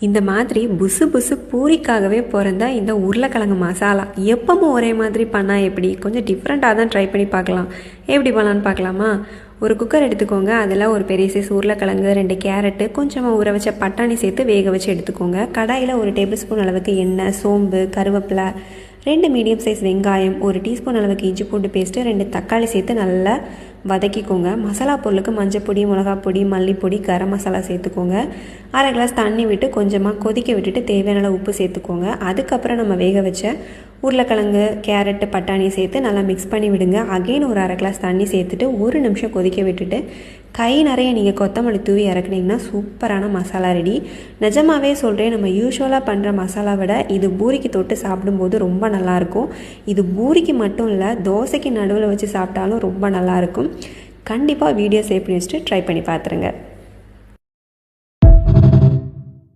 இந்த மாதிரி புசு புசு பூரிக்காகவே பிறந்த இந்த உருளைக்கிழங்கு மசாலா எப்பவும் ஒரே மாதிரி பண்ணால் எப்படி, கொஞ்சம் டிஃப்ரெண்ட்டாக தான் ட்ரை பண்ணி பார்க்கலாம். எப்படி பண்ணலான்னு பார்க்கலாமா? ஒரு குக்கர் எடுத்துக்கோங்க. அதில் ஒரு பெரிய சைஸ் உருளைக்கிழங்கு, 2 கேரட்டு, கொஞ்சமாக ஊற வச்ச பட்டாணி சேர்த்து வேக வச்சு எடுத்துக்கோங்க. கடாயில் 1 டேபிள் ஸ்பூன் அளவுக்கு எண்ணெய், சோம்பு, கருவேப்பிலை, 2 மீடியம் சைஸ் வெங்காயம், 1 டீஸ்பூன் அளவுக்கு இஞ்சி பூண்டு பேஸ்ட்டு, 2 தக்காளி சேர்த்து நல்லா வதக்கிக்கோங்க. மசாலா பொருளுக்கு மஞ்சள் பொடி, மிளகாய் பொடி, மல்லிப்பொடி, கரம் மசாலா சேர்த்துக்கோங்க. 1/2 கிளாஸ் தண்ணி விட்டு கொஞ்சமாக கொதிக்க விட்டுட்டு தேவையான உப்பு சேர்த்துக்கோங்க. அதுக்கப்புறம் நம்ம வேக வச்ச உருளைக்கிழங்கு, கேரட்டு, பட்டாணி சேர்த்து நல்லா மிக்ஸ் பண்ணி விடுங்க. அகெயின் ஒரு 1/2 கிளாஸ் தண்ணி சேர்த்துட்டு 1 நிமிஷம் கொதிக்க விட்டுட்டு கை நிறைய நீங்கள் கொத்தமல்லி தூவி இறக்குனீங்கன்னா சூப்பரான மசாலா ரெடி. நிஜமாவே சொல்கிறேன், நம்ம யூஸ்வலாக பண்ணுற மசாலா விட இது பூரிக்கு தொட்டு சாப்பிடும்போது ரொம்ப நல்லாயிருக்கும். இது பூரிக்கு மட்டும் இல்லை, தோசைக்கு நடுவில் வச்சு சாப்பிட்டாலும் ரொம்ப நல்லாயிருக்கும். கண்டிப்பாக வீடியோ சேவ் பண்ணி வச்சுட்டு ட்ரை பண்ணி பார்த்துருங்க.